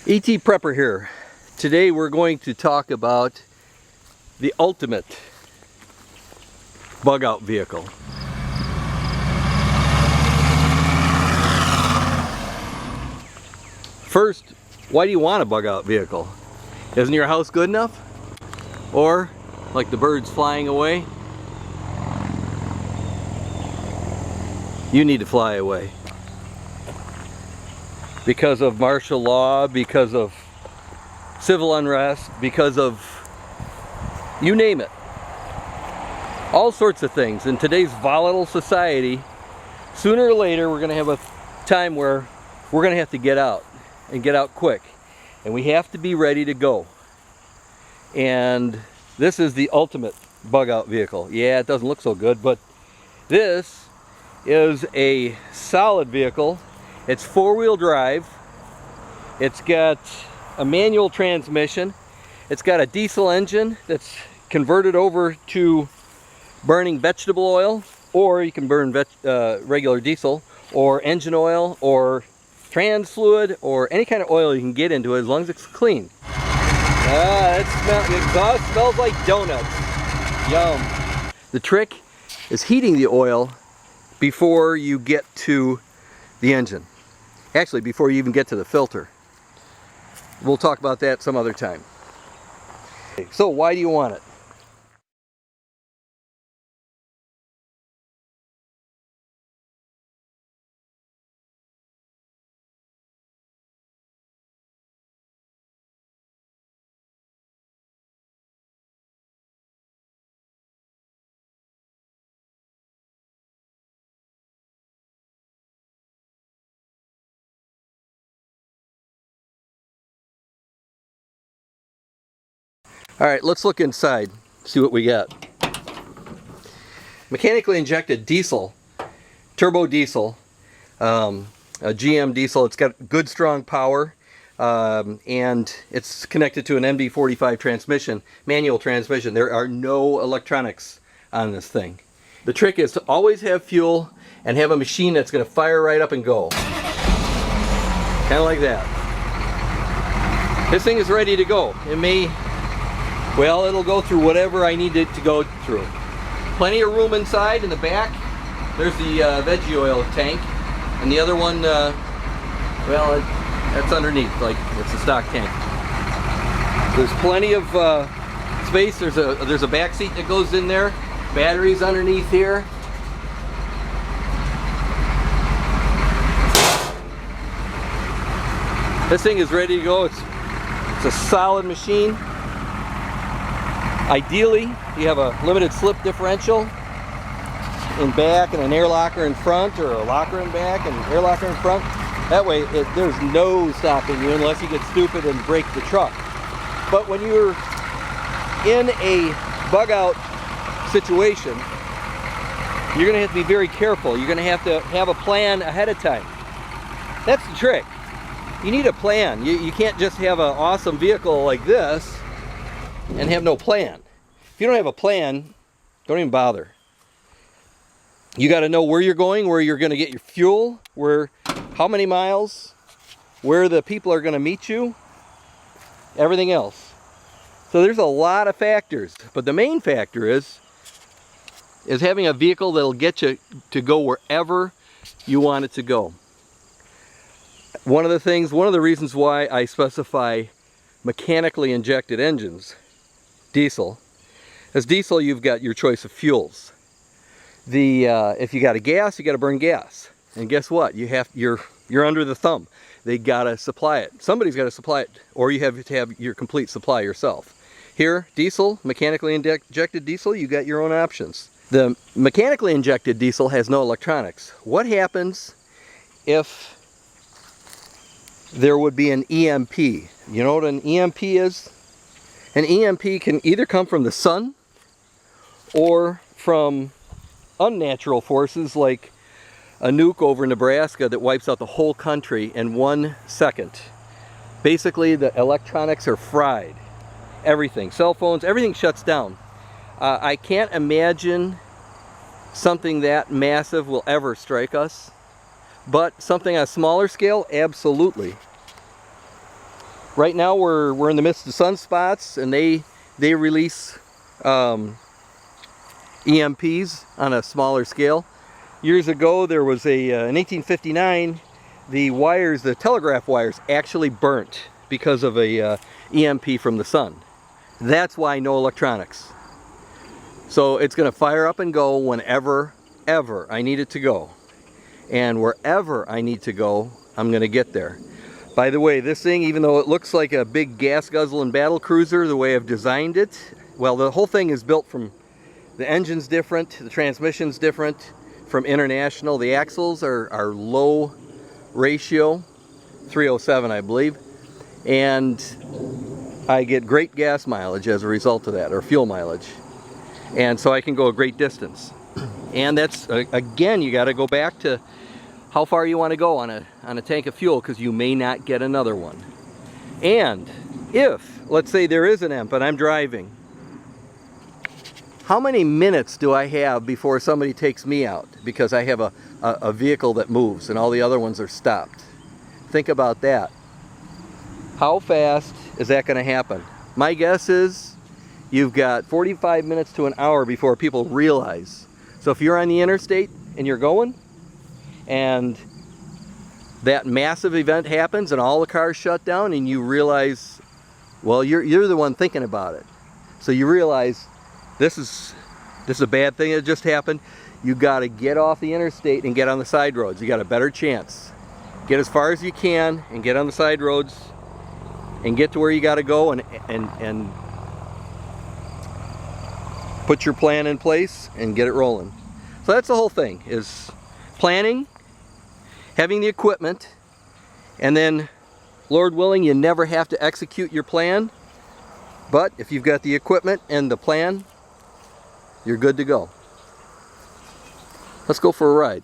ET Prepper here. Today we're going to talk about the ultimate bug out vehicle. First, why do you want a bug out vehicle? Isn't your house good enough? Or, like the birds flying away, you need to fly away. Because of martial law, because of civil unrest, because of you name it. All sorts of things. In today's volatile society, sooner or later we're going to have a time where we're going to have to get out, and get out quick. And we have to be ready to go. And this is the ultimate bug out vehicle. Yeah, it doesn't look so good, but this is a solid vehicle. It's four-wheel drive. It's got a manual transmission. It's got a diesel engine that's converted over to burning vegetable oil, or you can burn regular diesel, or engine oil, or trans fluid, or any kind of oil you can get into it as long as it's clean. The exhaust smells like donuts. Yum. The trick is heating the oil before you get to the engine. Actually, before you even get to the filter. We'll talk about that some other time. So, why do you want it? Alright, let's look inside, see what we got. Mechanically injected diesel, turbo diesel, a GM diesel. It's got good strong power, and it's connected to an MD45 transmission, manual transmission. There are no electronics on this thing. The trick is to always have fuel and have a machine that's going to fire right up and go. Kind of like that. This thing is ready to go. Well, it'll go through whatever I need it to go through. Plenty of room inside in the back. There's the veggie oil tank. And the other one, that's underneath, like it's a stock tank. There's plenty of space. There's a back seat that goes in there. Batteries underneath here. This thing is ready to go. It's a solid machine. Ideally, you have a limited slip differential in back and an air locker in front, or a locker in back and air locker in front. That way, there's no stopping you unless you get stupid and break the truck. But when you're in a bug out situation, you're going to have to be very careful. You're going to have a plan ahead of time. That's the trick. You need a plan. You can't just have an awesome vehicle like this and have no plan. If you don't have a plan, don't even bother. You got to know where you're going, where you're going to get your fuel, how many miles, where the people are going to meet you, everything else. So there's a lot of factors, but the main factor is having a vehicle that'll get you to go wherever you want it to go. One of the reasons why I specify mechanically injected engines, diesel. As diesel, you've got your choice of fuels. If you got a gas, you got to burn gas. And guess what? You're under the thumb. They got to supply it. Somebody's got to supply it, or you have to have your complete supply yourself. Here, diesel, mechanically injected diesel, you got your own options. The mechanically injected diesel has no electronics. What happens if there would be an EMP? You know what an EMP is? An EMP can either come from the sun or from unnatural forces like a nuke over Nebraska that wipes out the whole country in 1 second. Basically, the electronics are fried. Everything, cell phones, everything shuts down. I can't imagine something that massive will ever strike us, but something on a smaller scale, absolutely. Right now we're in the midst of sunspots, and they release EMPs on a smaller scale. Years ago there was in 1859, the wires, the telegraph wires, actually burnt because of a EMP from the sun. That's why no electronics. So it's going to fire up and go whenever ever I need it to go. And wherever I need to go, I'm going to get there. By the way, this thing, even though it looks like a big gas guzzling battle cruiser, the way I've designed it, well, the whole thing is built from, the engine's different, the transmission's different from International. The axles are low ratio, 307 I believe, and I get great gas mileage as a result of that, or fuel mileage. And so I can go a great distance. And that's, again, you got to go back to how far you want to go on a tank of fuel, because you may not get another one. And if, let's say there is an EMP and I'm driving, how many minutes do I have before somebody takes me out because I have a vehicle that moves and all the other ones are stopped? Think about that. How fast is that going to happen? My guess is you've got 45 minutes to an hour before people realize. So if you're on the interstate and you're going, and that massive event happens and all the cars shut down, and you realize, well, you're the one thinking about it. So you realize this is a bad thing that just happened. You got to get off the interstate and get on the side roads. You got a better chance. Get as far as you can and get on the side roads and get to where you got to go, and put your plan in place and get it rolling. So that's the whole thing, is planning, having the equipment, and then, Lord willing, you never have to execute your plan. But if you've got the equipment and the plan, you're good to go. Let's go for a ride.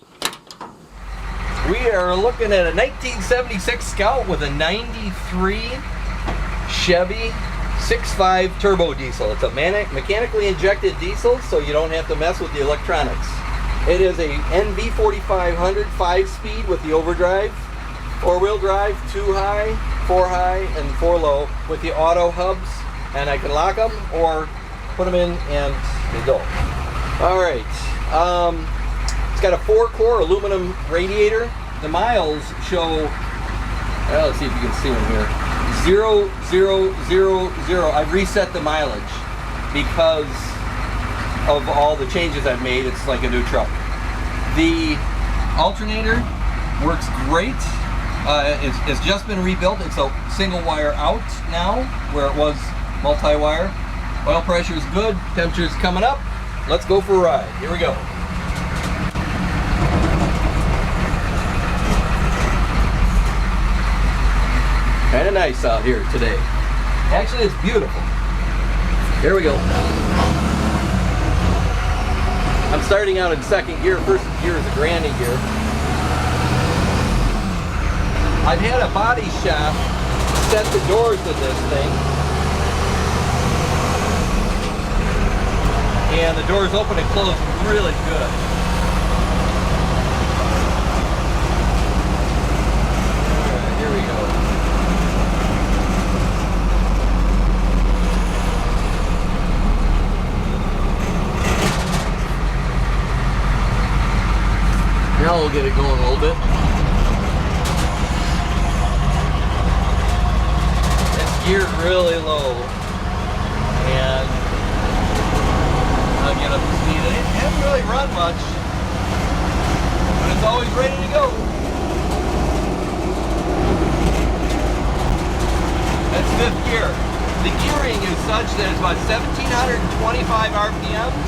We are looking at a 1976 Scout with a 93 Chevy 6.5 turbo diesel. It's a mechanically injected diesel, so you don't have to mess with the electronics. It is a NV4500 5-speed with the overdrive, 4-wheel drive, 2 high, 4 high, and 4 low with the auto hubs. And I can lock them or put them in and they go. All right. It's got a 4-core aluminum radiator. The miles show, well, let's see if you can see them here. 0, 0, 0, 0. I've reset the mileage because of all the changes I've made. It's like a new truck. The alternator works great. It's just been rebuilt. It's a single wire out now where it was multi-wire. Oil pressure is good. Temperature's coming up. Let's go for a ride. Here we go. Kind of nice out here today. Actually, it's beautiful. Here we go. I'm starting out in second gear. First gear is a granny gear. I've had a body shop set the doors of this thing, and the doors open and close really good. Alright, here we go. Now we'll get it going a little bit. It's geared really low, and I'll get up to speed. It hasn't really run much, but it's always ready to go. That's 5th gear. The gearing is such that it's about 1,725 RPMs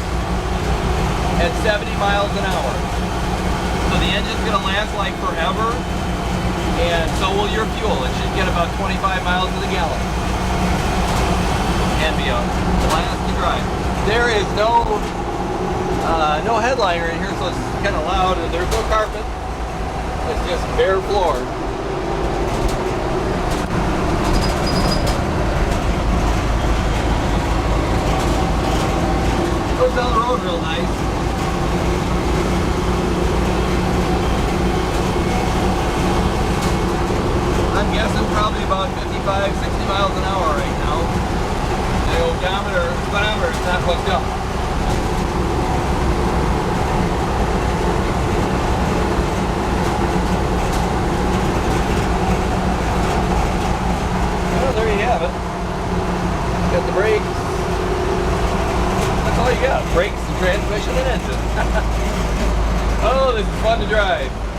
at 70 miles an hour. So the engine's going to last like forever, and so will your fuel. It should get about 25 miles to the gallon and be a blast to drive. There is no headliner in here, so it's kind of loud, and there's no carpet. It's just bare floor. Goes down the road real nice. I'm guessing probably about 55, 60 miles an hour right now. The odometer is not hooked up. Well, there you have it. Got the brakes. That's all you got. Brakes, the transmission, and engine. Oh, this is fun to drive.